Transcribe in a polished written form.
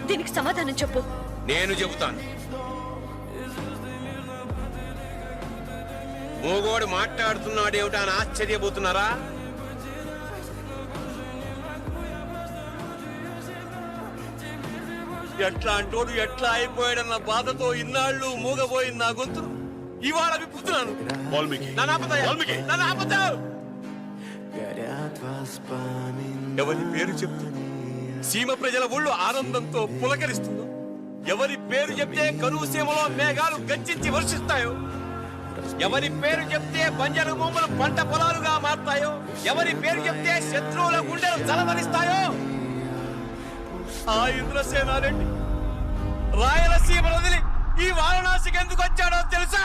దీనికి సమాధానం చెప్పు. నేను చెబుతాను. మూగోడు మాట్లాడుతున్నాడేమిటా అని ఆశ్చర్యపోతున్నారా? ఎట్లా అంటోడు ఎట్లా అయిపోయాడన్న బాధతో ఇన్నాళ్ళు మూగబోయింది నా గొంతు ఇవాళ విప్పుతున్నాను. ఎవరి పేరు చెప్తూ సీమ ప్రజల ఊళ్ళో ఆనందంతో పులకరిస్తుందో, ఎవరి పేరు చెప్తే కరువు సీమలో మేఘాలు గర్జించి వర్షిస్తాయో, ఎవరి పేరు చెప్తే బంజరు భూములు పంట పొలాలుగా మారుతాయో, ఎవరి పేరు చెప్తే శత్రువుల గుండెలు చలవరిస్తాయో, ఆ ఇంద్రసేనారెడ్డి రాయలసీమ వదిలి ఈ వారణాసికి ఎందుకు వచ్చాడో తెలుసా?